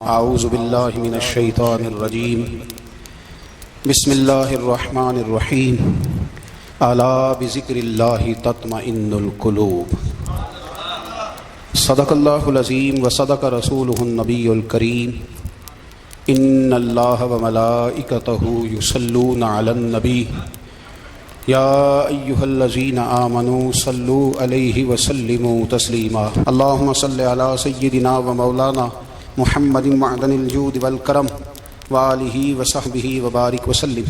اعوذ باللہ من الشیطان الرجیم بسم اللہ الرحمن الرحیم الا بذکر اللہ تطمئن القلوب صدق اللہ العظیم وصدق رسولہ النبی الکریم ان اللہ وملائکتہ یصلون علی النبی یا ایہا الذین آمنوا صلوا علیہ وسلموا تسلیما اللہم صل علی سیدنا ومولانا محمد معدن الجود والکرم وآلہ وصحبہ وبارک وسلم۔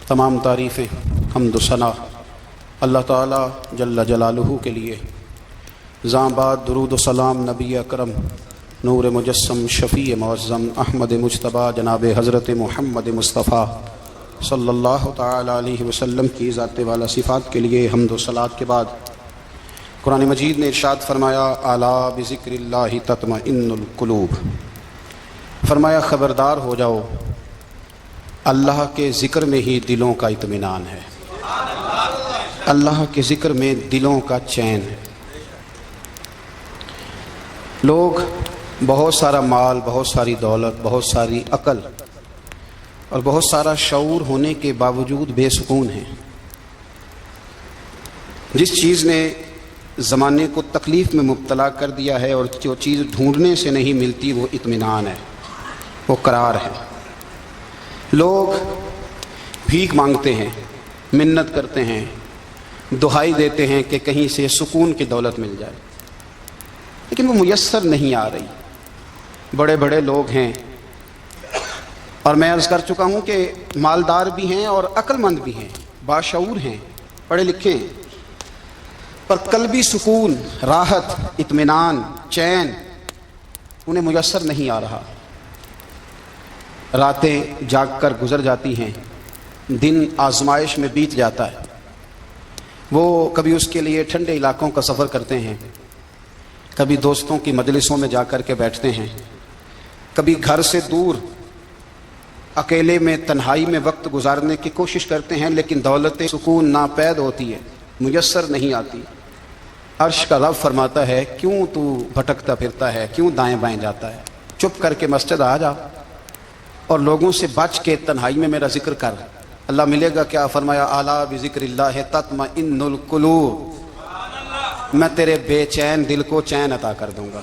تمام تعریفیں حمد و ثنا اللہ تعالی جل جلالہ کے لیے۔ زاں بعد درود و سلام نبی اکرم نور مجسم شفیع معظم احمد مجتبیٰ جناب حضرت محمد مصطفیٰ صلی اللہ تعالی علیہ وسلم کی ذات والا صفات کے لیے حمد و صلات کے بعد قرآن مجید نے ارشاد فرمایا الا بذکر اللہ تطمئن القلوب، فرمایا خبردار ہو جاؤ اللہ کے ذکر میں ہی دلوں کا اطمینان ہے، اللہ کے ذکر میں دلوں کا چین ہے۔ لوگ بہت سارا مال، بہت ساری دولت، بہت ساری عقل اور بہت سارا شعور ہونے کے باوجود بے سکون ہیں۔ جس چیز نے زمانے کو تکلیف میں مبتلا کر دیا ہے اور جو چیز ڈھونڈنے سے نہیں ملتی وہ اطمینان ہے، وہ قرار ہے۔ لوگ بھیک مانگتے ہیں، منت کرتے ہیں، دہائی دیتے ہیں کہ کہیں سے سکون کی دولت مل جائے، لیکن وہ میسر نہیں آ رہی۔ بڑے بڑے لوگ ہیں اور میں عرض کر چکا ہوں کہ مالدار بھی ہیں اور عقل مند بھی ہیں، باشعور ہیں، پڑھے لکھے ہیں، پر قلبی سکون، راحت، اطمینان، چین انہیں میسر نہیں آ رہا۔ راتیں جاگ کر گزر جاتی ہیں، دن آزمائش میں بیت جاتا ہے۔ وہ کبھی اس کے لیے ٹھنڈے علاقوں کا سفر کرتے ہیں، کبھی دوستوں کی مجلسوں میں جا کر کے بیٹھتے ہیں، کبھی گھر سے دور اکیلے میں تنہائی میں وقت گزارنے کی کوشش کرتے ہیں، لیکن دولت سکون ناپید ہوتی ہے، میسر نہیں آتی۔ عرش کا رب فرماتا ہے کیوں تو بھٹکتا پھرتا ہے، کیوں دائیں بائیں جاتا ہے؟ چپ کر کے مسجد آ جا اور لوگوں سے بچ کے تنہائی میں میرا ذکر کر۔ اللہ ملے گا کیا؟ فرمایا الا بذکر اللہ تطمئن القلوب، میں تیرے بے چین دل کو چین عطا کر دوں گا۔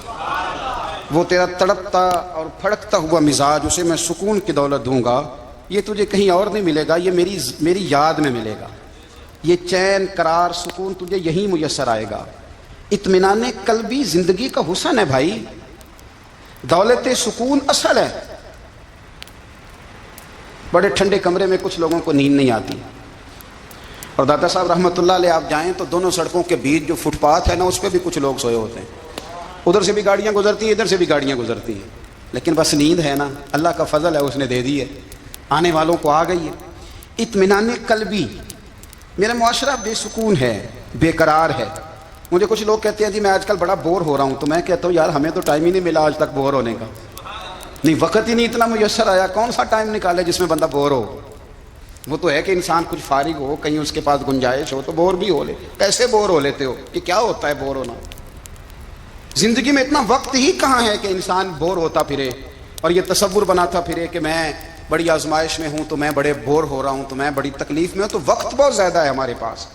وہ تیرا تڑپتا اور پھڑکتا ہوا مزاج، اسے میں سکون کی دولت دوں گا۔ یہ تجھے کہیں اور نہیں ملے گا، یہ میری یاد میں ملے گا۔ یہ چین، قرار، سکون تجھے یہیں میسر آئے گا۔ اطمینان قلبی زندگی کا حسن ہے بھائی، دولت سکون اصل ہے۔ بڑے ٹھنڈے کمرے میں کچھ لوگوں کو نیند نہیں آتی، اور داتا صاحب رحمۃ اللہ علیہ آپ جائیں تو دونوں سڑکوں کے بیچ جو فٹ پاتھ ہے نا، اس پہ بھی کچھ لوگ سوئے ہوتے ہیں۔ ادھر سے بھی گاڑیاں گزرتی ہیں، ادھر سے بھی گاڑیاں گزرتی ہیں، لیکن بس نیند ہے نا، اللہ کا فضل ہے، اس نے دے دی ہے، آنے والوں کو آ گئی ہے۔ اطمینان قلبی، میرا معاشرہ بے سکون ہے، بے قرار ہے۔ مجھے کچھ لوگ کہتے ہیں جی میں آج کل بڑا بور ہو رہا ہوں، تو میں کہتا ہوں یار ہمیں تو ٹائم ہی نہیں ملا آج تک بور ہونے کا، نہیں وقت ہی نہیں اتنا میسر آیا۔ کون سا ٹائم نکالے جس میں بندہ بور ہو؟ وہ تو ہے کہ انسان کچھ فارغ ہو، کہیں اس کے پاس گنجائش ہو تو بور بھی ہو لے۔ کیسے بور ہو لیتے ہو؟ کہ کیا ہوتا ہے بور ہونا؟ زندگی میں اتنا وقت ہی کہاں ہے کہ انسان بور ہوتا پھرے اور یہ تصور بناتا پھرے کہ میں بڑی آزمائش میں ہوں تو میں بڑے بور ہو رہا ہوں، تو میں بڑی تکلیف میں ہوں۔ تو وقت بہت زیادہ ہے ہمارے پاس،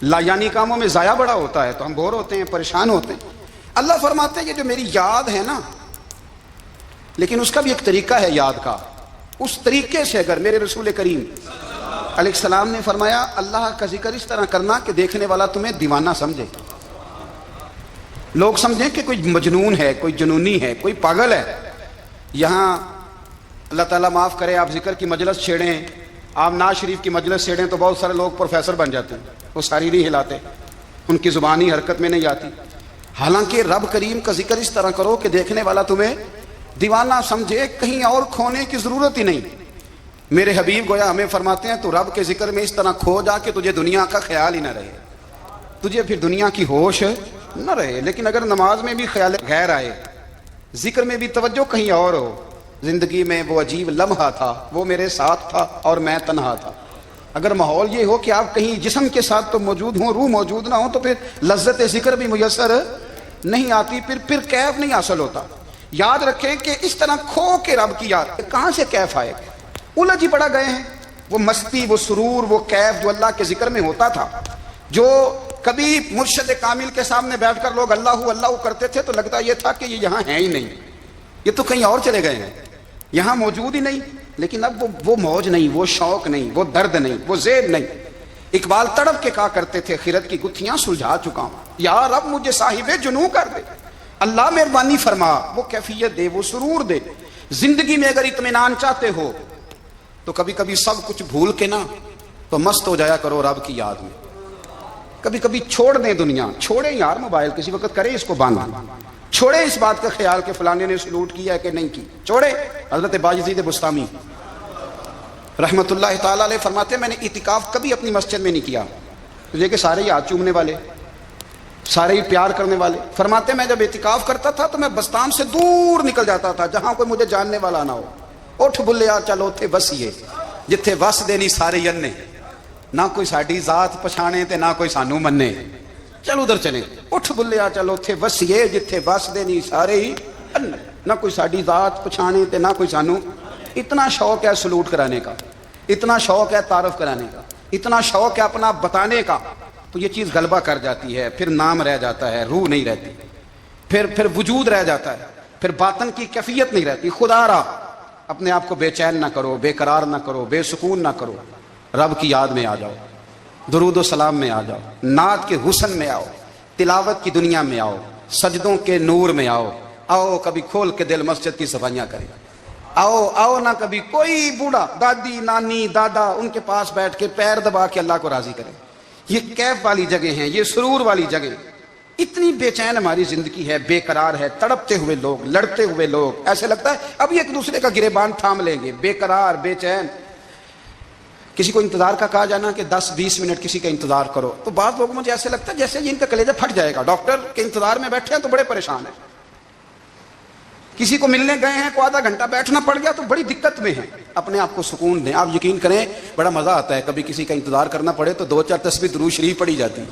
لا یعنی کاموں میں ضائع بڑا ہوتا ہے، تو ہم بور ہوتے ہیں، پریشان ہوتے ہیں۔ اللہ فرماتے ہیں یہ جو میری یاد ہے نا، لیکن اس کا بھی ایک طریقہ ہے یاد کا، اس طریقے سے اگر میرے رسول کریم علیہ السلام نے فرمایا اللہ کا ذکر اس طرح کرنا کہ دیکھنے والا تمہیں دیوانہ سمجھے، لوگ سمجھیں کہ کوئی مجنون ہے، کوئی جنونی ہے، کوئی پاگل ہے۔ یہاں اللہ تعالیٰ معاف کرے، آپ ذکر کی مجلس چھیڑیں، آپ ناز شریف کی مجلس چھیڑیں تو بہت سارے لوگ پروفیسر بن جاتے ہیں، وہ ساری نہیں ہلاتے، ان کی زبانی حرکت میں نہیں آتی۔ حالانکہ رب کریم کا ذکر اس طرح کرو کہ دیکھنے والا تمہیں دیوانہ سمجھے، کہیں اور کھونے کی ضرورت ہی نہیں۔ میرے حبیب گویا ہمیں فرماتے ہیں تو رب کے ذکر میں اس طرح کھو جا کہ تجھے دنیا کا خیال ہی نہ رہے، تجھے پھر دنیا کی ہوش نہ رہے۔ لیکن اگر نماز میں بھی خیال غیر آئے، ذکر میں بھی توجہ کہیں اور ہو، زندگی میں وہ عجیب لمحہ تھا، وہ میرے ساتھ تھا اور میں تنہا تھا۔ اگر ماحول یہ ہو کہ آپ کہیں جسم کے ساتھ تو موجود ہوں، روح موجود نہ ہو، تو پھر لذت ذکر بھی میسر نہیں آتی، پھر کیف نہیں حاصل ہوتا۔ یاد رکھیں کہ اس طرح کھو کے رب کی یاد کہاں سے کیف آئے، الجھ ہی پڑا گئے ہیں۔ وہ مستی، وہ سرور، وہ کیف جو اللہ کے ذکر میں ہوتا تھا، جو کبھی مرشد کامل کے سامنے بیٹھ کر لوگ اللہ اللہ کرتے تھے تو لگتا یہ تھا کہ یہ یہاں ہیں ہی نہیں، یہ تو کہیں اور چلے گئے ہیں، یہاں موجود ہی نہیں۔ لیکن اب وہ موج نہیں، وہ شوق نہیں، وہ درد نہیں، وہ زید نہیں۔ اقبال تڑپ کے کہا کرتے تھے خیرت کی گتھیاں سلجھا چکا ہوں، یا رب مجھے صاحب جنوں کر دے، اللہ مہربانی فرما، وہ کیفیت دے، وہ سرور دے۔ زندگی میں اگر اطمینان چاہتے ہو تو کبھی کبھی سب کچھ بھول کے نا تو مست ہو جایا کرو رب کی یاد میں۔ کبھی کبھی چھوڑ دیں دنیا، چھوڑیں یار موبائل، کسی وقت کریں اس کو بند، چھوڑیں اس بات کا خیال کہ فلانے نے سلوٹ کیا ہے کہ نہیں کی، چھوڑے۔ حضرت باجزید بستامی رحمت اللہ تعالیٰ علیہ فرماتے میں نے اعتکاف کبھی اپنی مسجد میں نہیں کیا، تجھے کہ سارے ہی ہاتھ چومنے والے، سارے ہی پیار کرنے والے۔ فرماتے میں جب اعتکاف کرتا تھا تو میں بستان سے دور نکل جاتا تھا جہاں کوئی مجھے جاننے والا نہ ہو۔ اٹھ بلیا چلو اتھے وسیے جتھے وس دینی سارے ینے، نہ کوئی ساڈی ذات پچھانے تے نہ کوئی سانو منے، چلو ادھر چلیں۔ اٹھ بلیا چلو اتھے وسیے جتھے وس دینی سارے ہی انے، نہ کوئی ساڈی ذات پچھانے تے نہ کوئی سانو۔ اتنا شوق ہے سلوٹ کرانے کا، اتنا شوق ہے تعارف کرانے کا، اتنا شوق ہے اپنا بتانے کا، تو یہ چیز غلبہ کر جاتی ہے، پھر نام رہ جاتا ہے، روح نہیں رہتی، پھر وجود رہ جاتا ہے، پھر باطن کی کیفیت نہیں رہتی۔ خدا را اپنے آپ کو بے چین نہ کرو، بے قرار نہ کرو، بے سکون نہ کرو، رب کی یاد میں آ جاؤ، درود و سلام میں آ جاؤ، نعت کے حسن میں آؤ، تلاوت کی دنیا میں آؤ، سجدوں کے نور میں آؤ۔ آؤ کبھی کھول کے دل مسجد کی صفائیاں کریں، آؤ آؤ نہ کبھی کوئی بوڑھا دادی نانی دادا ان کے پاس بیٹھ کے پیر دبا کے اللہ کو راضی کرے۔ یہ کیف والی جگہ ہیں، یہ سرور والی جگہ۔ اتنی بے چین ہماری زندگی ہے، بے قرار ہے، تڑپتے ہوئے لوگ، لڑتے ہوئے لوگ، ایسے لگتا ہے اب ایک دوسرے کا گریبان تھام لیں گے، بے قرار بے چین۔ کسی کو انتظار کا کہا جانا کہ 10-20 منٹ کسی کا انتظار کرو تو بعض لوگوں مجھے ایسے لگتا ہے جیسے ان کا کلیجہ پھٹ جائے گا، ڈاکٹر کے انتظار میں بیٹھے ہیں تو بڑے پریشان ہیں۔ کسی کو ملنے گئے ہیں کو آدھا گھنٹہ بیٹھنا پڑ گیا تو بڑی دقت میں ہیں۔ اپنے آپ کو سکون دیں۔ آپ یقین کریں بڑا مزہ آتا ہے کبھی کسی کا انتظار کرنا پڑے تو 2-4 تسبیح درود شریف پڑھی جاتی ہے،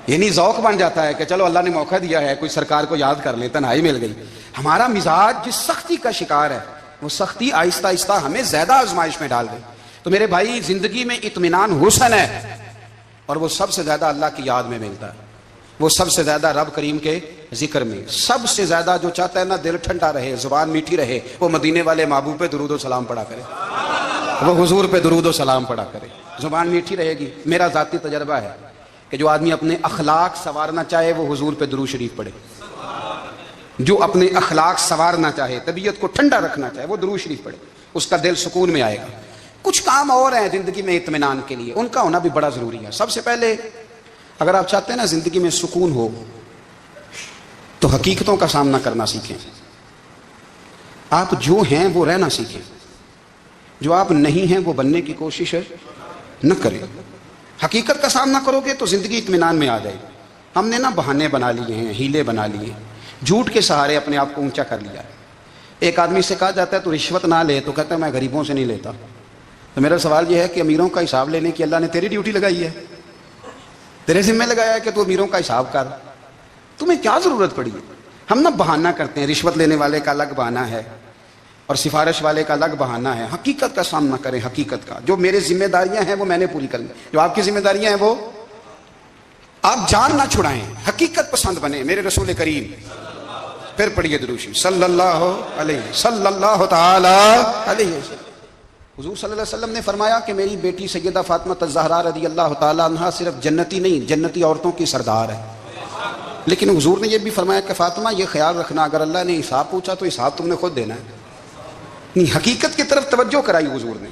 یعنی ذوق بن جاتا ہے کہ چلو اللہ نے موقع دیا ہے، کوئی سرکار کو یاد کر لیں، تنہائی مل گئی۔ ہمارا مزاج جس سختی کا شکار ہے وہ سختی آہستہ آہستہ ہمیں زیادہ آزمائش میں ڈال گئی۔ تو میرے بھائی زندگی میں اطمینان حسن ہے، اور وہ سب سے زیادہ اللہ کی یاد میں ملتا ہے، وہ سب سے زیادہ رب کریم کے ذکر میں۔ سب سے زیادہ جو چاہتا ہے نا دل ٹھنڈا رہے، زبان میٹھی رہے، وہ مدینے والے محبوب پہ درود و سلام پڑھا کرے، وہ حضور پہ درود و سلام پڑھا کرے، زبان میٹھی رہے گی۔ میرا ذاتی تجربہ ہے کہ جو آدمی اپنے اخلاق سنوارنا چاہے وہ حضور پہ درود شریف پڑھے، جو اپنے اخلاق سنوارنا چاہے، طبیعت کو ٹھنڈا رکھنا چاہے، وہ درود شریف پڑھے، اس کا دل سکون میں آئے گا۔ کچھ کام اور ہیں زندگی میں اطمینان کے لیے، ان کا ہونا بھی بڑا ضروری ہے۔ سب سے پہلے اگر آپ چاہتے ہیں نا زندگی میں سکون ہو تو حقیقتوں کا سامنا کرنا سیکھیں۔ آپ جو ہیں وہ رہنا سیکھیں، جو آپ نہیں ہیں وہ بننے کی کوشش نہ کریں۔ حقیقت کا سامنا کرو گے تو زندگی اطمینان میں آ جائے گی۔ ہم نے نا بہانے بنا لیے ہیں، ہیلے بنا لیے ہیں، جھوٹ کے سہارے اپنے آپ کو اونچا کر لیا ہے۔ ایک آدمی سے کہا جاتا ہے تو رشوت نہ لے، تو کہتا ہے میں غریبوں سے نہیں لیتا۔ تو میرا سوال یہ ہے کہ امیروں کا حساب لینے کی اللہ نے تیری ڈیوٹی لگائی ہے، تیرے ذمہ لگایا ہے کہ تو امیروں کا حساب کر، تمہیں کیا ضرورت پڑی ہے؟ ہم نا بہانہ کرتے ہیں، رشوت لینے والے کا الگ بہانہ ہے اور سفارش والے کا الگ بہانہ ہے۔ حقیقت کا سامنا کریں، حقیقت کا۔ جو میرے ذمہ داریاں ہیں وہ میں نے پوری کرنی، جو آپ کی ذمہ داریاں ہیں وہ آپ جان نہ چھڑائیں، حقیقت پسند بنیں۔ میرے رسول کریم پھر پڑھیے درود شریف صلی اللہ تعالی علیہ وسلم۔ حضور صلی اللہ علیہ وسلم نے فرمایا کہ میری بیٹی سیدہ فاطمہ الزہرا رضی اللہ تعالی عنہا صرف جنتی نہیں، جنتی عورتوں کی سردار ہے۔ لیکن حضور نے یہ بھی فرمایا کہ فاطمہ یہ خیال رکھنا اگر اللہ نے حساب پوچھا تو حساب تم نے خود دینا ہے۔ نہیں، حقیقت کی طرف توجہ کرائی حضور نے،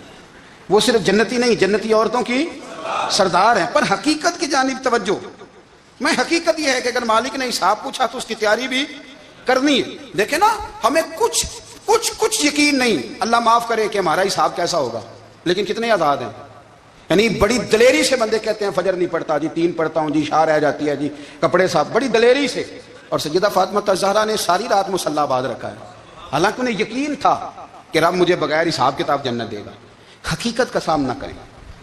وہ صرف جنتی نہیں، جنتی عورتوں کی سردار ہیں، پر حقیقت کی جانب توجہ۔ میں حقیقت یہ ہے کہ اگر مالک نے حساب پوچھا تو اس کی تیاری بھی کرنی ہے۔ دیکھیں نا ہمیں کچھ یقین نہیں، اللہ معاف کرے کہ ہمارا حساب کیسا ہوگا، لیکن کتنے آزاد ہیں۔ یعنی بڑی دلیری سے بندے کہتے ہیں فجر نہیں پڑھتا جی، 3 پڑھتا ہوں جی، شاہ رہ جاتی ہے جی، کپڑے صاف، بڑی دلیری سے۔ اور سیدہ فاطمہ الزہرا نے ساری رات مصلی باندھ رکھا ہے، حالانکہ انہیں یقین تھا کہ رب مجھے بغیر حساب کتاب جنت دے گا۔ حقیقت کا سامنا کریں،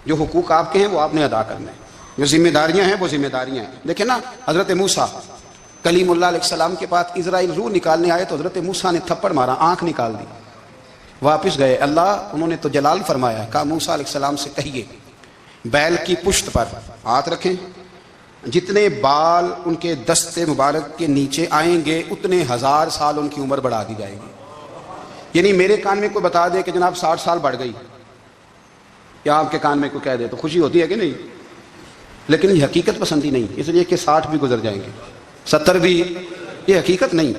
جو حقوق آپ کے ہیں وہ آپ نے ادا کرنا ہے، جو ذمہ داریاں ہیں وہ ذمہ داریاں ہیں۔ دیکھیں نا حضرت موسیٰ کلیم اللہ علیہ السلام کے پاس اسرائیل روح نکالنے آئے تو حضرت موسیٰ نے تھپڑ مارا، آنکھ نکال دی، واپس گئے۔ اللہ انہوں نے تو جلال فرمایا، کہا موسیٰ علیہ السلام سے کہیے بیل کی پشت پر ہاتھ رکھیں، جتنے بال ان کے دستے مبارک کے نیچے آئیں گے اتنے 1000 سال ان کی عمر بڑھا دی جائے گی۔ یعنی میرے کان میں کوئی بتا دے کہ جناب 60 سال بڑھ گئی، یا آپ کے کان میں کوئی کہہ دے تو خوشی ہوتی ہے کہ نہیں؟ لیکن یہ حقیقت پسندی نہیں، اس لیے کہ 60 بھی گزر جائیں گے، 70 بھی، یہ حقیقت نہیں۔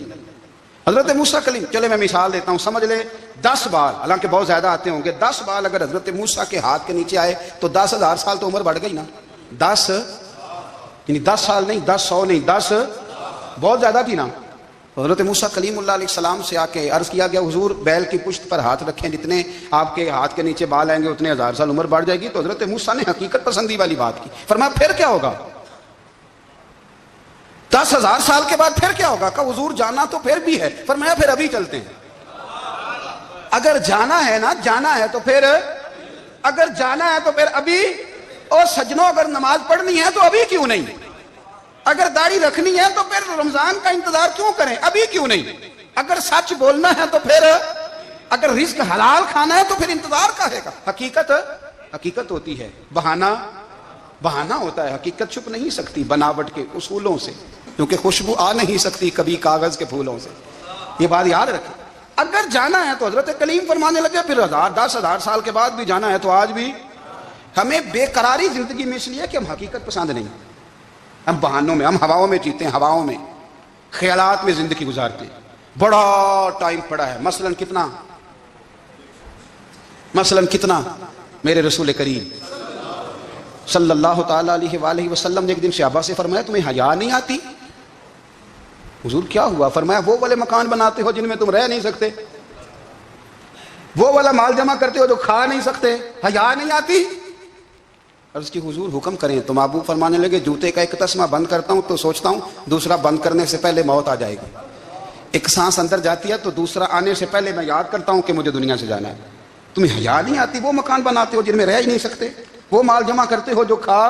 حضرت موسیٰ کلیم، چلے میں مثال دیتا ہوں، سمجھ لے 10 بال، حالانکہ بہت زیادہ آتے ہوں گے، 10 بال اگر حضرت موسیٰ کے ہاتھ کے نیچے آئے تو 10,000 سال تو عمر بڑھ گئی نا۔ 10 یعنی 10 سال نہیں، 10 100 نہیں، 10 بہت زیادہ تھی نا۔ حضرت موسیٰ کلیم اللہ علیہ السلام سے آ کے عرض کیا گیا، حضور بیل کی پشت پر ہاتھ رکھیں، جتنے آپ کے ہاتھ کے نیچے بال آئیں گے اتنے 1000 سال عمر بڑھ جائے گی۔ تو حضرت موسیٰ نے حقیقت پسندی والی بات کی، فرمایا پھر کیا ہوگا؟ 10,000 سال کے بعد پھر کیا ہوگا؟ کہا حضور جانا تو پھر بھی ہے، فرمایا پھر ابھی چلتے ہیں۔ اگر جانا ہے نا، جانا ہے تو پھر، اگر جانا ہے تو پھر ابھی۔ اور سجنوں اگر نماز پڑھنی ہے تو ابھی کیوں نہیں؟ اگر داڑھی رکھنی ہے تو پھر رمضان کا انتظار کیوں کریں؟ ابھی کیوں نہیں؟ اگر سچ بولنا ہے تو پھر، اگر رزق حلال کھانا ہے تو پھر انتظار کا ہے۔ حقیقت ہوتی ہے، بہانہ ہوتا ہے، حقیقت چھپ نہیں سکتی بناوٹ کے اصولوں سے، کیونکہ خوشبو آ نہیں سکتی کبھی کاغذ کے پھولوں سے، یہ بات یاد رکھیں۔ اگر جانا ہے تو حضرت کلیم فرمانے لگے پھر 10,000 سال کے بعد بھی جانا ہے تو آج بھی۔ ہمیں بے قراری زندگی میں اس لیے کہ ہم حقیقت پسند نہیں، ہم بہانوں میں، ہم ہواؤں میں جیتے ہیں، ہواؤں میں، خیالات میں زندگی گزارتے ہیں۔ بڑا ٹائم پڑا ہے، مثلاً کتنا میرے رسول کریم صلی اللہ تعالیٰ علیہ وآلہ وسلم نے ایک دن صحابہ سے فرمایا تمہیں حیا نہیں آتی؟ حضور کیا ہوا؟ فرمایا وہ والے مکان بناتے ہو جن میں تم رہ نہیں سکتے، وہ والا مال جمع کرتے ہو جو کھا نہیں سکتے، حیا نہیں آتی؟ عرض کی حضور حکم کریں۔ تو محبوب فرمانے لگے جوتے کا ایک تسمہ بند کرتا ہوں تو سوچتا ہوں دوسرا بند کرنے سے پہلے موت آ جائے گی، ایک سانس اندر جاتی ہے تو دوسرا آنے سے پہلے میں یاد کرتا ہوں کہ مجھے دنیا سے جانا ہے۔ تمہیں حیا نہیں آتی؟ وہ مکان بناتے ہو جن میں رہ ہی نہیں سکتے، وہ مال جمع کرتے ہو جو کھا۔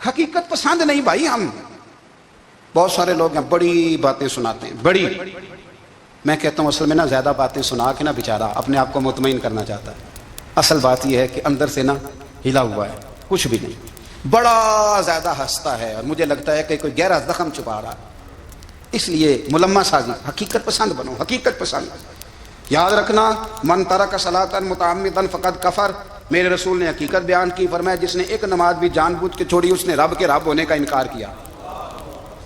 حقیقت پسند نہیں بھائی ہم۔ بہت سارے لوگ ہیں بڑی باتیں سناتے ہیں، بڑی، میں کہتا ہوں اصل میں نا زیادہ باتیں سنا کے نا بیچارہ اپنے آپ کو مطمئن کرنا چاہتا ہے، اصل بات یہ ہے کہ اندر سے نا ہلا ہوا ہے، کچھ بھی نہیں، بڑا زیادہ ہنستا ہے اور مجھے لگتا ہے کہ کوئی گہرا زخم چھپا رہا ہے۔ اس لیے ملمہ سازی، حقیقت پسند بنو، حقیقت پسند۔ یاد رکھنا، من ترک صلاۃ متعمدا فقد کفر، میرے رسول نے حقیقت بیان کی، فرمایا جس نے ایک نماز بھی جان بوجھ کے چھوڑی اس نے رب کے رب ہونے کا انکار کیا،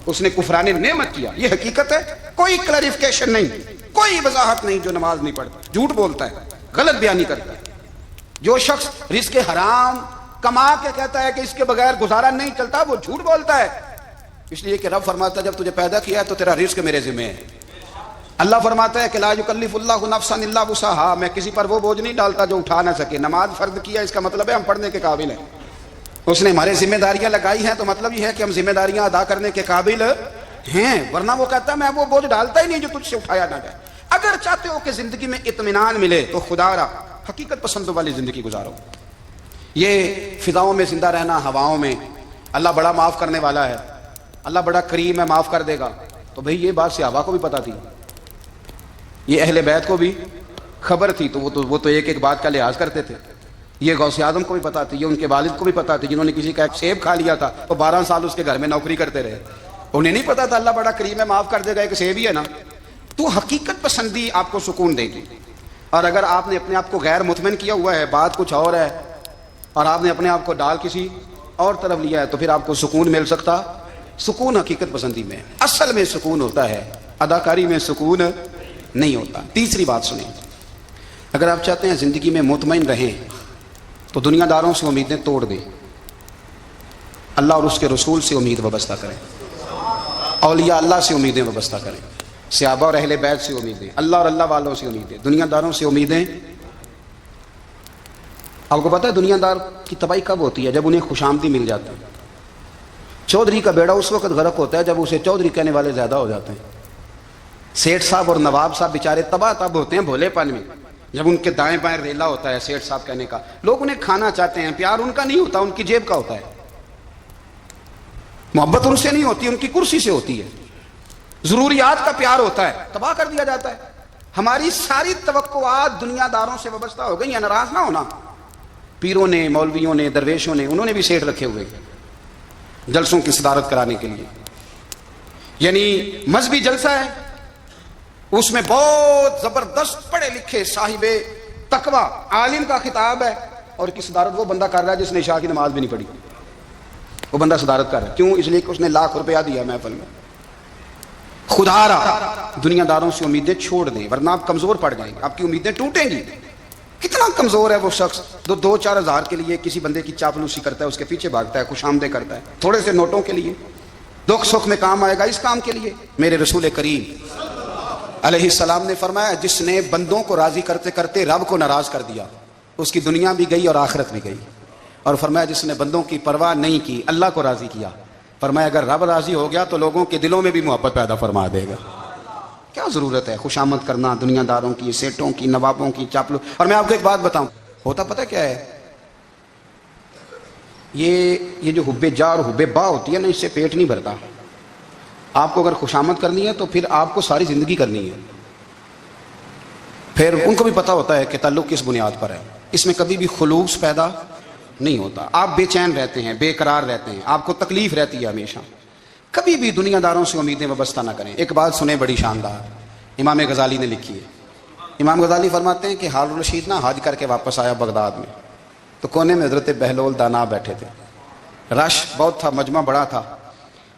اس نے کفران نعمت کیا۔ یہ حقیقت ہے، کوئی کلیریفیکیشن نہیں، کوئی وضاحت نہیں۔ جو نماز نہیں پڑھتا جھوٹ بولتا ہے، غلط بیانی کرتا ہے۔ جو شخص رزق حرام کما کے کہتا ہے کہ اس کے بغیر گزارا نہیں چلتا، وہ جھوٹ بولتا ہے، اس لیے کہ رب فرماتا ہے جب تجھے پیدا کیا ہے تو تیرا رزق میرے ذمہ ہے۔ اللہ فرماتا ہے کہ لا یکلف اللہ نفسا الا وسعها، میں کسی پر وہ بوجھ نہیں ڈالتا جو اٹھا نہ سکے۔ نماز فرض کیا اس کا مطلب ہے ہم پڑھنے کے قابل ہیں، اس نے ہمارے ذمہ داریاں لگائی ہیں تو مطلب یہ ہے کہ ہم ذمہ داریاں ادا کرنے کے قابل ہیں، ورنہ وہ کہتا ہے میں وہ بوجھ ڈالتا ہی نہیں جو تجھ سے اٹھایا نہ جائے۔ اگر چاہتے ہو کہ زندگی میں اطمینان ملے تو خدا را حقیقت پسندوں والی زندگی گزارو۔ یہ فضاؤں میں زندہ رہنا، ہواؤں میں، اللہ بڑا معاف کرنے والا ہے، اللہ بڑا کریم ہے، معاف کر دے گا، تو بھئی یہ بات صحابہ کو بھی پتا تھی، یہ اہل بیت کو بھی خبر تھی، تو وہ تو ایک ایک بات کا لحاظ کرتے تھے۔ یہ غوث اعظم کو بھی پتا تھی، یہ ان کے والد کو بھی پتا تھی، جنہوں نے کسی کا ایک سیب کھا لیا تھا وہ 12 سال اس کے گھر میں نوکری کرتے رہے، انہیں نہیں پتا تھا اللہ بڑا کریم ہے، معاف کر دے گا، ایک سیب ہی ہے نا۔ تو حقیقت پسندی آپ کو سکون دے گی۔ اور اگر آپ نے اپنے آپ کو غیر مطمئن کیا ہوا ہے، بات کچھ اور ہے، اور آپ نے اپنے آپ کو ڈال کسی اور طرف لیا ہے، تو پھر آپ کو سکون مل سکتا؟ سکون حقیقت پسندی میں، اصل میں سکون ہوتا ہے، اداکاری میں سکون نہیں ہوتا۔ تیسری بات سنیں، اگر آپ چاہتے ہیں زندگی میں مطمئن رہیں تو دنیا داروں سے امیدیں توڑ دیں، اللہ اور اس کے رسول سے امید وابستہ کریں، اولیاء اللہ سے امیدیں وابستہ کریں، صحابہ اور اہل بیت سے امیدیں، اللہ اور اللہ والوں سے امیدیں، دنیا داروں سے امیدیں۔ آپ کو پتہ ہے دنیا دار کی تباہی کب ہوتی ہے؟ جب انہیں خوش آمدی مل جاتا ہے۔ چودھری کا بیڑا اس وقت غرق ہوتا ہے جب اسے چودھری کہنے والے زیادہ ہو جاتے ہیں۔ سیٹھ صاحب اور نواب صاحب بیچارے تباہ تب ہوتے ہیں بھولے پن میں، جب ان کے دائیں بائیں ریلا ہوتا ہے سیٹھ صاحب کہنے کا، لوگ انہیں کھانا چاہتے ہیں، پیار ان کا نہیں ہوتا، ان کی جیب کا ہوتا ہے، محبت ان سے نہیں ہوتی، ان کی کرسی سے ہوتی ہے۔ ضروریات کا پیار ہوتا ہے تباہ کر دیا جاتا ہے. ہماری ساری توقعات دنیا داروں سے وابستہ ہو گئی ہیں. ناراض نہ ہونا. پیروں نے، مولویوں نے، درویشوں نے، انہوں نے بھی سیٹ رکھے ہوئے جلسوں کی صدارت کرانے کے لیے. یعنی مذہبی جلسہ ہے، اس میں بہت زبردست پڑھے لکھے صاحب تقوی عالم کا خطاب ہے، اور کی صدارت وہ بندہ کر رہا ہے جس نے عشاء کی نماز بھی نہیں پڑھی. وہ بندہ صدارت کر رہا ہے. کیوں؟ اس لیے کہ اس نے ₹1,00,000 دیا محفل میں. خدا را دنیا داروں سے امیدیں چھوڑ دیں ورنہ آپ کمزور پڑ جائیں گے، آپ کی امیدیں ٹوٹیں گی. کتنا کمزور ہے وہ شخص جو 2-4 ہزار کے لیے کسی بندے کی چاپلوسی کرتا ہے، اس کے پیچھے بھاگتا ہے، خوش آمدیں کرتا ہے تھوڑے سے نوٹوں کے لیے. دکھ سکھ میں کام آئے گا اس کام کے لیے. میرے رسول کریم علیہ السلام نے فرمایا جس نے بندوں کو راضی کرتے کرتے رب کو ناراض کر دیا اس کی دنیا بھی گئی اور آخرت بھی گئی. اور فرمایا جس نے بندوں کی پرواہ نہیں کی اللہ کو راضی کیا، فرمایا اگر رب راضی ہو گیا تو لوگوں کے دلوں میں بھی محبت پیدا فرما دے گا. کیا ضرورت ہے خوشامد کرنا دنیا داروں کی، سیٹوں کی، نوابوں کی، چاپلو. اور میں آپ کو ایک بات بتاؤں، ہوتا پتہ کیا ہے؟ یہ جو حب جا اور حب با ہوتی ہے نا، اس سے پیٹ نہیں بھرتا. آپ کو اگر خوشامد کرنی ہے تو پھر آپ کو ساری زندگی کرنی ہے. پھر ان کو بھی پتہ ہوتا ہے کہ تعلق کس بنیاد پر ہے. اس میں کبھی بھی خلوص پیدا نہیں ہوتا. آپ بے چین رہتے ہیں، بے قرار رہتے ہیں، آپ کو تکلیف رہتی ہے ہمیشہ. کبھی بھی دنیا داروں سے امیدیں وابستہ نہ کریں. ایک بات سنیں بڑی شاندار، امام غزالی نے لکھی ہے. امام غزالی فرماتے ہیں کہ ہارون الرشید نا حج کر کے واپس آیا بغداد میں، تو کونے میں حضرت بہلول دانا بیٹھے تھے. رش بہت تھا، مجمع بڑا تھا.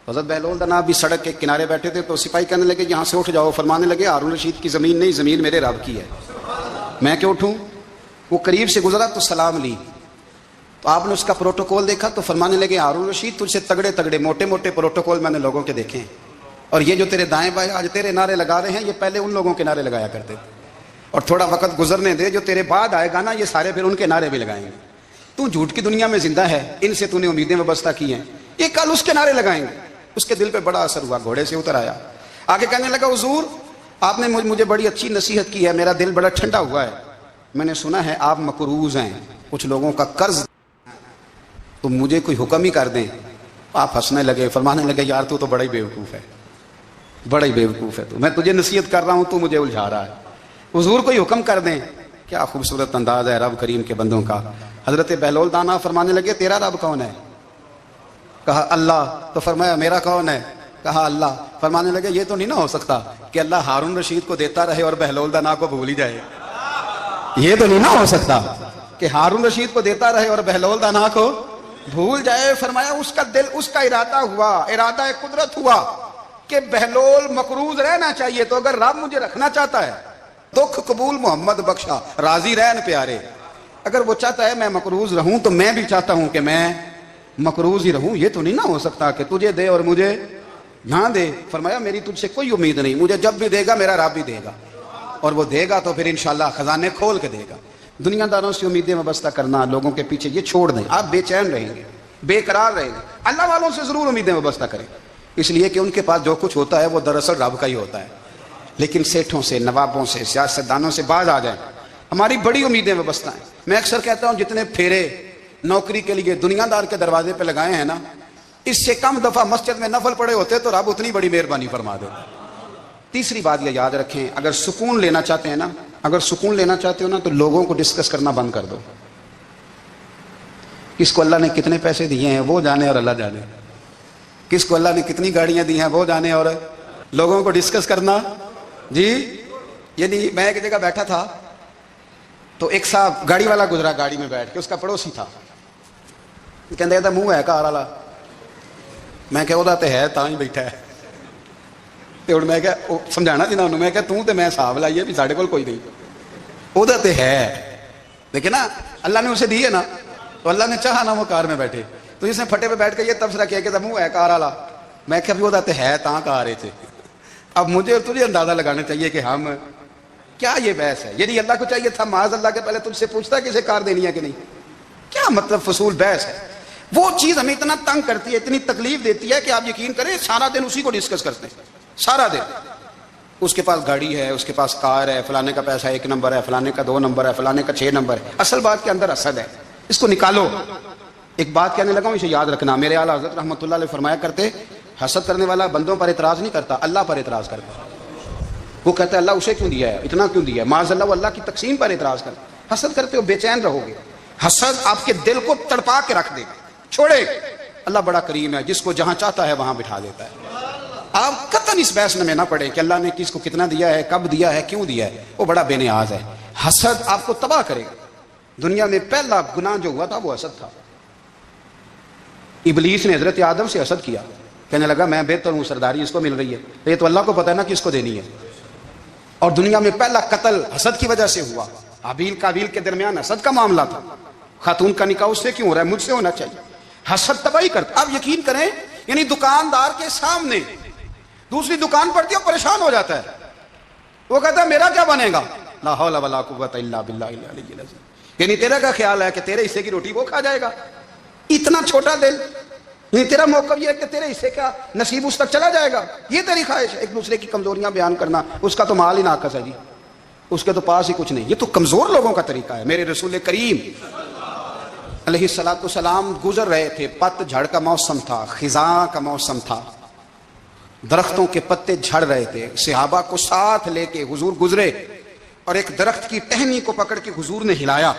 حضرت بہلول دانا بھی سڑک کے کنارے بیٹھے تھے. تو سپاہی کہنے لگے یہاں سے اٹھ جاؤ. فرمانے لگے ہارون الرشید کی زمین نہیں، زمین میرے رب کی ہے، میں کیوں اٹھوں؟ وہ قریب سے گزرا تو سلام لی. تو آپ نے اس کا پروٹوکول دیکھا تو فرمانے لگے ہارون رشید تجھ سے تگڑے تگڑے موٹے موٹے پروٹوکول میں نے لوگوں کے دیکھے ہیں، اور یہ جو تیرے دائیں بائیں آج تیرے نعرے لگا رہے ہیں یہ پہلے ان لوگوں کے نعرے لگایا کرتے تھے. اور تھوڑا وقت گزرنے دے، جو تیرے بعد آئے گا نا یہ سارے پھر ان کے نعرے بھی لگائیں گے. تو جھوٹ کی دنیا میں زندہ ہے، ان سے تو نے امیدیں وابستہ کی ہیں، یہ کل اس کے نعرے لگائیں گے. اس کے دل پہ بڑا اثر ہوا، گھوڑے سے اتر آیا. آگے کہنے لگا حضور آپ نے مجھے بڑی اچھی نصیحت کی ہے، میرا دل بڑا ٹھنڈا ہوا ہے. میں نے سنا ہے آپ مقروض ہیں، کچھ لوگوں کا قرض، تو مجھے کوئی حکم ہی کر دیں. آپ ہنسنے لگے. فرمانے لگے یار تو بڑا ہی بیوقوف ہے، بڑا ہی بیوقوف ہے تو. میں تجھے نصیحت کر رہا ہوں تو مجھے الجھا رہا ہے. حضور کوئی حکم کر دیں. کیا خوبصورت انداز ہے رب کریم کے بندوں کا. حضرت بہلول دانا فرمانے لگے تیرا رب کون ہے؟ کہا اللہ. تو فرمایا میرا کون ہے؟ کہا اللہ. فرمانے لگے یہ تو نہیں نہ ہو سکتا کہ اللہ ہارون رشید کو دیتا رہے اور بہلول دانا کو بھول ہی جائے. یہ تو نہیں نہ ہو سکتا کہ ہارون رشید کو دیتا رہے اور بہلول دانا کو بھول جائے. فرمایا اس کا دل، اس کا ارادہ ہوا، ارادہ قدرت ہوا کہ بہلول مقروض رہنا چاہیے. تو اگر رب مجھے رکھنا چاہتا ہے، دکھ قبول محمد بخشا راضی رہن پیارے، اگر وہ چاہتا ہے میں مقروض رہوں تو میں بھی چاہتا ہوں کہ میں مقروض ہی رہوں. یہ تو نہیں نہ ہو سکتا کہ تجھے دے اور مجھے نہ دے. فرمایا میری تجھ سے کوئی امید نہیں، مجھے جب بھی دے گا میرا رب بھی دے گا، اور وہ دے گا تو پھر انشاءاللہ خزانے کھول کے دے گا. دنیا داروں سے امیدیں وابستہ کرنا، لوگوں کے پیچھے، یہ چھوڑ دیں. آپ بے چین رہیں گے، بے قرار رہیں گے. اللہ والوں سے ضرور امیدیں وابستہ کریں، اس لیے کہ ان کے پاس جو کچھ ہوتا ہے وہ دراصل رب کا ہی ہوتا ہے. لیکن سیٹھوں سے، نوابوں سے، سیاستدانوں سے باز آ جائیں. ہماری بڑی امیدیں وابستہ ہیں. میں اکثر کہتا ہوں جتنے پھیرے نوکری کے لیے دنیا دار کے دروازے پہ لگائے ہیں نا، اس سے کم دفعہ مسجد میں نفل پڑے ہوتے تو رب اتنی بڑی مہربانی فرما دیتا. تیسری بات یہ یاد رکھیں، اگر سکون لینا چاہتے ہیں نا، اگر سکون لینا چاہتے ہو نا تو لوگوں کو ڈسکس کرنا بند کر دو. کس کو اللہ نے کتنے پیسے دیے ہیں وہ جانے اور اللہ جانے، کس کو اللہ نے کتنی گاڑیاں دی ہیں وہ جانے، اور لوگوں کو ڈسکس کرنا. جی یعنی میں ایک جگہ بیٹھا تھا تو ایک صاحب گاڑی والا گزرا، گاڑی میں بیٹھ کے، اس کا پڑوسی تھا. کہتا منہ ہے کار والا. میں کہ وہ ہے تا ہی بیٹھا ہے. ہوں میں کہ سمجھانا سی نا انہوں، میں کہ توں تے میں حساب لائیے بھی ساڈے کول کوئی نہیں، وہ تے ہے. لیکن نا اللہ نے اسے دی ہے نا، تو اللہ نے چاہا نا وہ کار میں بیٹھے. تو جس نے پھٹے پہ بیٹھ کے یہ تبصرہ کیا کہ منہ ہے کار والا، میں کہ وہ تے ہے تا کار ہے تھے. اب مجھے اور تجھے اندازہ لگانا چاہیے کہ ہم کیا یہ بحث ہے. یعنی اللہ کو چاہیے تھا معاذ اللہ کے پہلے تجھ سے پوچھتا کہ اسے کار دینی ہے کہ نہیں. کیا مطلب فضول بحث ہے. وہ چیز ہمیں اتنا تنگ کرتی ہے، اتنی تکلیف دیتی ہے کہ آپ یقین کریں سارا دن اسی کو ڈسکس کرتے ہیں. سارا دن اس کے پاس گاڑی ہے، اس کے پاس کار ہے، فلانے کا پیسہ 1 نمبر ہے، فلانے کا 2 نمبر ہے، فلانے کا 6 نمبر ہے. اصل بات کے اندر حسد ہے، اس کو نکالو. ایک بات کہنے لگا ہوں، اسے یاد رکھنا. میرے اعلیٰ حضرت رحمۃ اللہ علیہ فرمایا کرتے حسد کرنے والا بندوں پر اعتراض نہیں کرتا، اللہ پر اعتراض کرتا ہے۔ وہ کہتا ہے اللہ اسے کیوں دیا ہے، اتنا کیوں دیا ہے، معاذ اللہ، وہ اللہ کی تقسیم پر اعتراض کرتا ہے۔ حسد کرتے ہو بے چین رہو گے، حسد آپ کے دل کو تڑپا کے رکھ دے گا۔ چھوڑے، اللہ بڑا کریم ہے، جس کو جہاں چاہتا ہے وہاں بٹھا دیتا ہے۔ آپ قطعاً اس بحث میں نہ پڑے کہ اللہ نے کس کو کتنا دیا ہے، کب دیا ہے، کیوں دیا ہے، وہ بڑا بے نیاز ہے۔ حسد آپ کو تباہ کرے گا۔ دنیا میں پہلا گناہ جو ہوا تھا وہ حسد تھا۔ ابلیس نے حضرت آدم سے حسد کیا، کہنے لگا میں بہتر ہوں، سرداری اس کو مل رہی ہے، یہ تو اللہ کو پتہ ہے نا کس کو دینی ہے۔ اور دنیا میں پہلا قتل حسد کی وجہ سے ہوا۔ حابیل قابیل کے درمیان حسد کا معاملہ تھا، خاتون کا نکاح اس سے کیوں ہو رہا ہے، مجھ سے ہونا چاہیے۔ حسد تباہی کرتا۔ آپ یقین کریں، یعنی دکاندار کے سامنے دوسری دکان پڑتی ہے، پریشان ہو جاتا ہے، وہ کہتا ہے میرا کیا بنے گا، لا حول ولا قوت الا باللہ العلی العظیم۔ یعنی تیرا کا خیال ہے کہ تیرے حصے کی روٹی وہ کھا جائے گا، اتنا چھوٹا دل، یعنی تیرا موقف یہ ہے کہ تیرے حصے کا نصیب اس تک چلا جائے گا، یہ تیری خواہش ہے۔ ایک دوسرے کی کمزوریاں بیان کرنا، اس کا تو مال ہی ناقص ہے جی، اس کے تو پاس ہی کچھ نہیں، یہ تو کمزور لوگوں کا طریقہ ہے۔ میرے رسول کریم علیہ الصلوۃ والسلام گزر رہے تھے، پت جھڑ کا موسم تھا، خزاں کا موسم تھا، درختوں کے پتے جھڑ رہے تھے، صحابہ کو ساتھ لے کے حضور گزرے اور ایک درخت کی ٹہنی کو پکڑ کے حضور نے ہلایا۔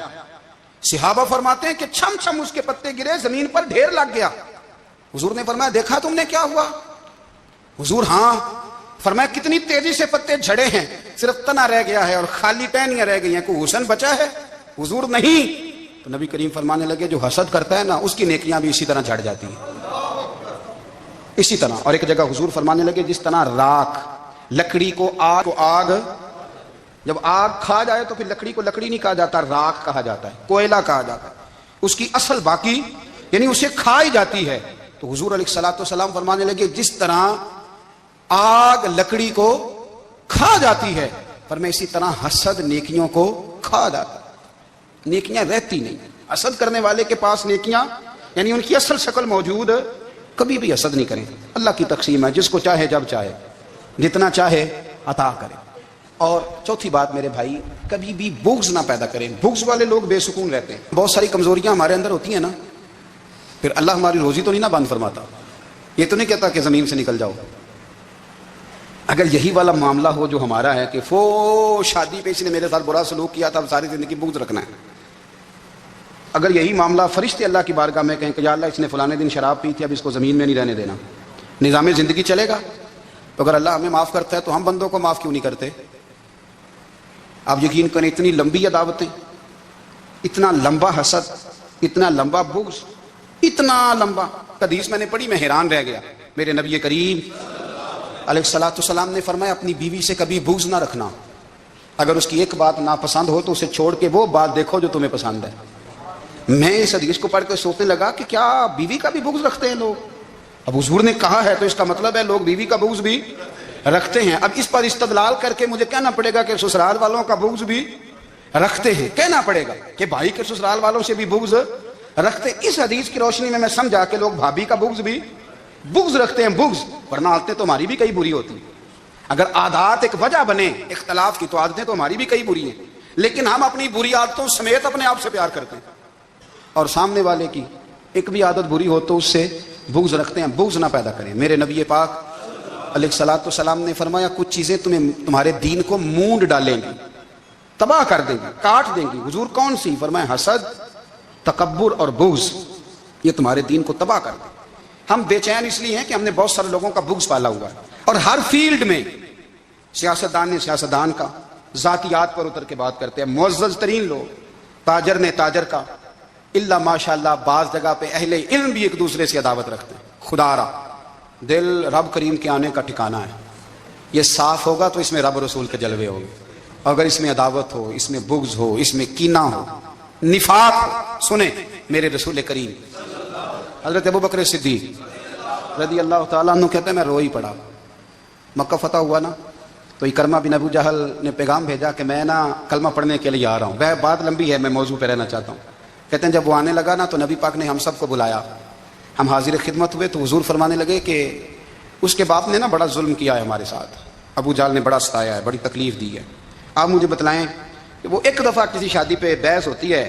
صحابہ فرماتے ہیں کہ چھم چھم اس کے پتے گرے، زمین پر ڈھیر لگ گیا۔ حضور نے فرمایا دیکھا تم نے کیا ہوا؟ حضور ہاں۔ فرمایا کتنی تیزی سے پتے جھڑے ہیں، صرف تنا رہ گیا ہے اور خالی ٹہنیاں رہ گئی ہیں، کوئی حسن بچا ہے؟ حضور نہیں۔ تو نبی کریم فرمانے لگے جو حسد کرتا ہے نا اس کی نیکیاں بھی اسی طرح جھڑ جاتی ہیں، اسی طرح۔ اور ایک جگہ حضور فرمانے لگے جس طرح راکھ لکڑی کو آگ جب آگ کھا جائے تو پھر لکڑی کو لکڑی نہیں کہا جاتا، راکھ کہا جاتا ہے، کوئلہ کہا جاتا ہے، اس کی اصل باقی یعنی اسے کھائی جاتی ہے۔ تو حضور علیہ الصلوۃ والسلام فرمانے لگے جس طرح آگ لکڑی کو کھا جاتی ہے، فرمایا اسی طرح حسد نیکیوں کو کھا جاتا ہے، نیکیاں رہتی نہیں۔ حسد کرنے والے کے پاس نیکیاں یعنی ان کی اصل شکل موجود، کبھی بھی حسد نہیں کریں۔ اللہ کی تقسیم ہے، جس کو چاہے جب چاہے جتنا چاہے عطا کرے۔ اور چوتھی بات میرے بھائی، کبھی بھی بغض نہ پیدا کریں۔ بغض والے لوگ بے سکون رہتے ہیں۔ بہت ساری کمزوریاں ہمارے اندر ہوتی ہیں نا، پھر اللہ ہماری روزی تو نہیں نہ بند فرماتا، یہ تو نہیں کہتا کہ زمین سے نکل جاؤ۔ اگر یہی والا معاملہ ہو جو ہمارا ہے کہ شادی پہ اس نے میرے ساتھ برا سلوک کیا تھا، اب ساری زندگی بغض رکھنا ہے۔ اگر یہی معاملہ فرشتے اللہ کی بارگاہ میں کہیں کہ یا اللہ اس نے فلانے دن شراب پی تھی، اب اس کو زمین میں نہیں رہنے دینا، نظام زندگی چلے گا؟ تو اگر اللہ ہمیں معاف کرتا ہے تو ہم بندوں کو معاف کیوں نہیں کرتے؟ آپ یقین کریں اتنی لمبی عداوتیں، اتنا لمبا حسد، اتنا لمبا بغض، اتنا لمبا حدیث میں نے پڑھی، میں حیران رہ گیا۔ میرے نبی کریم علیہ الصلوۃ والسلام نے فرمایا اپنی بیوی سے کبھی بغض نہ رکھنا، اگر اس کی ایک بات ناپسند ہو تو اسے چھوڑ کے وہ بات دیکھو جو تمہیں پسند ہے۔ میں اس حدیث کو پڑھ کے سوچنے لگا کہ کیا بیوی کا بھی بغض رکھتے ہیں لوگ؟ اب حضور نے کہا ہے تو اس کا مطلب ہے لوگ بیوی کا بغض بھی رکھتے ہیں۔ اب اس پر استدلال کر کے مجھے کہنا پڑے گا کہ سسرال والوں کا بغض بھی رکھتے ہیں، کہنا پڑے گا کہ بھائی کے سسرال والوں سے بھی بغض رکھتے ہیں۔ اس حدیث کی روشنی میں سمجھا کہ لوگ بھابھی کا بغض بھی بغض رکھتے ہیں، بغض، ورنہ عادتیں تو ہماری بھی کئی بری ہوتی ہیں۔ اگر عادات ایک وجہ بنے اختلاف کی تو عادتیں تو ہماری بھی کئی بری ہیں، لیکن ہم اپنی بری عادتوں سمیت اپنے آپ سے پیار کرتے ہیں، اور سامنے والے کی ایک بھی عادت بری ہو تو اس سے بغض رکھتے ہیں۔ بغض نہ پیدا کریں۔ میرے نبی پاک علیہ الصلوۃ والسلام نے فرمایا کچھ چیزیں تمہارے دین کو مونڈ ڈالیں گی، تباہ کر دیں گی، کاٹ دیں گی۔ حضور کون سی؟ فرمایا حسد، تکبر اور بغض، یہ تمہارے دین کو تباہ کر دیں۔ ہم بے چین اس لیے ہیں کہ ہم نے بہت سارے لوگوں کا بغض پالا ہوا ہے، اور ہر فیلڈ میں سیاستدان نے سیاستدان کا، ذاتیات پر اتر کے بات کرتے ہیں، معزز ترین لوگ، تاجر نے تاجر کا، اللہ ماشاء اللہ بعض جگہ پہ اہل علم بھی ایک دوسرے سے عداوت رکھتے ہیں۔ خدا را دل رب کریم کے آنے کا ٹھکانہ ہے، یہ صاف ہوگا تو اس میں رب رسول کے جلوے ہوں گے۔ اگر اس میں عداوت ہو، اس میں بغض ہو، اس میں کینہ ہو، نفاق ہو، سنیں میرے رسول کریم حضرت ابوبکر صدیق رضی اللہ تعالیٰ عنہ کہتے ہیں میں رو ہی پڑا۔ مکہ فتح ہوا نا تو اکرمہ بن ابو جہل نے پیغام بھیجا کہ میں نا کلمہ پڑھنے کے لیے آ رہا ہوں۔ بات لمبی ہے، میں موضوع پہ رہنا چاہتا ہوں۔ کہتے ہیں جب وہ آنے لگا نا تو نبی پاک نے ہم سب کو بلایا، ہم حاضر خدمت ہوئے تو حضور فرمانے لگے کہ اس کے باپ نے نا بڑا ظلم کیا ہے ہمارے ساتھ، ابو جہل نے بڑا ستایا ہے، بڑی تکلیف دی ہے۔ آپ مجھے بتلائیں کہ وہ ایک دفعہ کسی شادی پہ بحث ہوتی ہے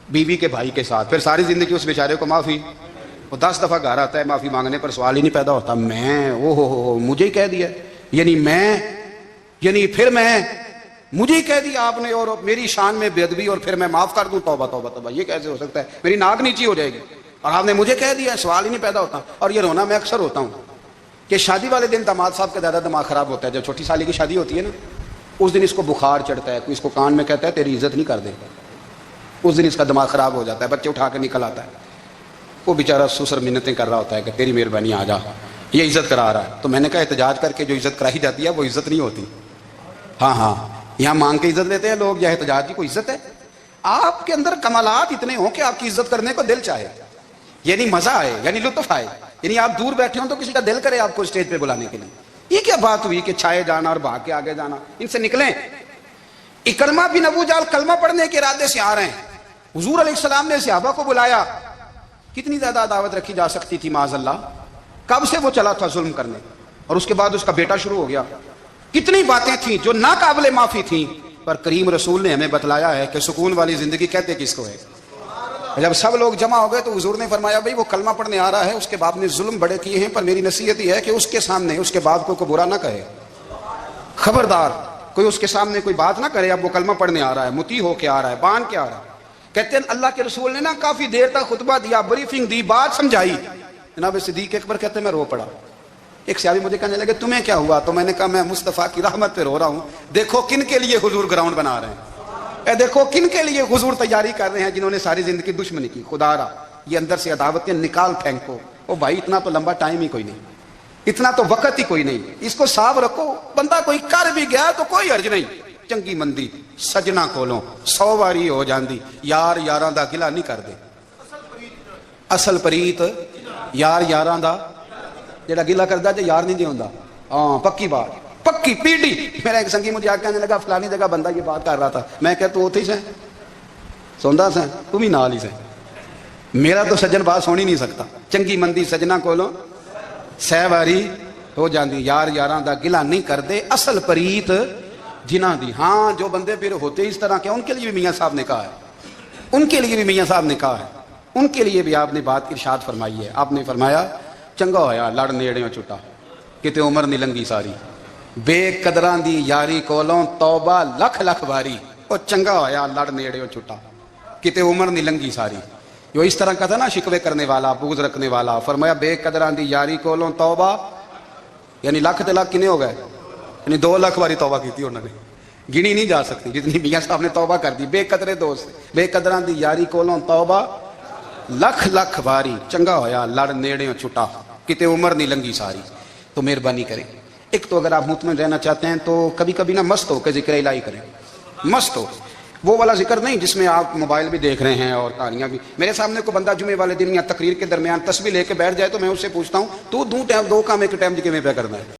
بیوی کے بھائی کے ساتھ، پھر ساری زندگی اس بیچارے کو معافی وہ 10 دفعہ گھر آتا ہے معافی مانگنے پر سوال ہی نہیں پیدا ہوتا میں او مجھے ہی کہہ دیا یعنی پھر میں مجھے ہی کہہ دیا آپ نے اور میری شان میں بے ادبی اور پھر میں معاف کر دوں توبہ توبہ توبہ یہ کیسے ہو سکتا ہے میری ناک نیچی ہو جائے گی اور آپ نے مجھے کہہ دیا سوال ہی نہیں پیدا ہوتا اور یہ رونا میں اکثر ہوتا ہوں کہ شادی والے دن داماد صاحب کا زیادہ دماغ خراب ہوتا ہے جب چھوٹی سالی کی شادی ہوتی ہے نا اس دن اس کو بخار چڑھتا ہے کوئی اس کو کان میں کہتا ہے تیری عزت نہیں کر دے اس دن اس کا دماغ خراب ہو جاتا ہے بچے اٹھا کے نکل آتا ہے وہ بیچارہ سسر منتیں کر رہا ہوتا ہے کہ تیری مہربانی آ جا یہ عزت کرا رہا ہے تو میں نے کہا احتجاج کر کے جو عزت کرائی جاتی ہے وہ عزت نہیں ہوتی ہاں یہاں مانگ کے عزت لیتے ہیں لوگ یا احتجاج کی کوئی عزت ہے آپ کے اندر کمالات اتنے ہوں کہ آپ کی عزت کرنے کو دل چاہے یعنی مزہ آئے یعنی لطف آئے یعنی آپ دور بیٹھے ہوں تو کسی کا دل کرے آپ کو اسٹیج پہ بلانے کے لیے یہ کیا بات ہوئی کہ چھائے جانا اور بھاگ کے آگے جانا ان سے نکلیں اکرمہ بن ابو جہل کلمہ پڑھنے کے ارادے سے آ رہے ہیں حضور علیہ السلام نے صحابہ کو بلایا کتنی زیادہ دعوت رکھی جا سکتی تھی معاذ اللہ کب سے وہ چلا تھا ظلم کرنے اور اس کے بعد اس کا بیٹا شروع ہو گیا کتنی باتیں تھیں جو ناقابل معافی تھیں پر کریم رسول نے ہمیں بتلایا ہے کہ سکون والی زندگی کہتے کس کو ہے جب سب لوگ جمع ہو گئے تو حضور نے فرمایا بھائی وہ کلمہ پڑھنے آ رہا ہے اس کے باپ نے ظلم بڑے کیے ہیں پر میری نصیحت یہ ہے کہ اس کے سامنے اس کے باپ کو برا نہ کہے خبردار کوئی اس کے سامنے کوئی بات نہ کرے اب وہ کلمہ پڑھنے آ رہا ہے متی ہو کے آ رہا ہے بان کے آ رہا ہے کہتے ہیں اللہ کے رسول نے نا کافی دیر تک خطبہ دیا بریفنگ دی بات سمجھائی جناب صدیق اکبر کہتے ہیں میں رو پڑا ایک صحابی مجھے کہنے لگے تمہیں کیا ہوا تو میں نے کہا میں مصطفیٰ کی رحمت پہ رو رہا ہوں دیکھو کن کے لیے حضور گراؤنڈ بنا رہے ہیں دیکھو کن کے لیے حضور تیاری کر رہے ہیں جنہوں نے ساری زندگی دشمنی کی خدا را یہ اندر سے عداوتیں نکال پھینکو او بھائی اتنا تو لمبا ٹائم ہی کوئی نہیں اتنا تو وقت ہی کوئی نہیں اس کو صاف رکھو بندہ کوئی کر بھی گیا تو کوئی حرج نہیں چنگی مندی سجنا کولوں 100 واری ہو جاندی یار یاراں دا گلا نہیں کر دے اصل پریت یار یاراں دا جڑا گلا کردا تے یار نہیں دے ہوندا ہاں پکی بات پکی پیڑی میرا ایک سنگی مجھے آ کہنے لگا فلانی جگہ بندہ یہ بات کر رہا تھا میں کہ تو اوتھے ہی سے سوندا سے تو بھی نال ہی سے میرا تو سجن بات سن ہی نہیں سکتا چنگی مندی سجنا کولوں 100 واری ہو جاندی یار یاراں دا گلا نہیں کر دے اصل پریت جنہاں دی ہاں جو بندے پھر ہوتے اس طرح کے ان کے لیے بھی میاں صاحب نے کہا ہے ان کے لیے بھی میاں صاحب نے کہا ہے ان کے لیے بھی آپ نے بات ارشاد فرمائی ہے آپ نے فرمایا چنگا ہویا لڑ نیڑیوں چھٹا کتے عمر نہیں لنگی ساری بے قدراں دی یاری کولوں توبہ لکھ لکھ باری او چنگا ہویا لڑ نیڑیوں چھٹا کتے عمر نہیں لنگی ساری جو اس طرح کا تھا نا شکوے کرنے والا بغض رکھنے والا فرمایا بے قدراں دی یاری کولوں توبہ یعنی لاکھ تے لاکھ کنے ہو گئے یعنی 2 لاکھ باری توبہ کی تھی انہوں نے گنی نہیں جا سکتی جتنی میاں صاحب نے توبہ کر دی بے قدرے دوست بے قدراں دی یاری کولوں توبہ لکھ لکھ باری چنگا ہویا لڑ نیڑیوں چھٹا کتے عمر نہیں لنگی ساری تو مہربانی کریں ایک تو اگر آپ مطمئن رہنا چاہتے ہیں تو کبھی کبھی نا مست ہو کے ذکر الہی کریں مست ہو وہ والا ذکر نہیں جس میں آپ موبائل بھی دیکھ رہے ہیں اور کہانیاں بھی میرے سامنے کو بندہ جمعے والے دن یا تقریر کے درمیان تسبیح لے کے بیٹھ جائے تو میں اس سے پوچھتا ہوں تو 2 کام ایک ٹائم جی میں پہ کرنا ہے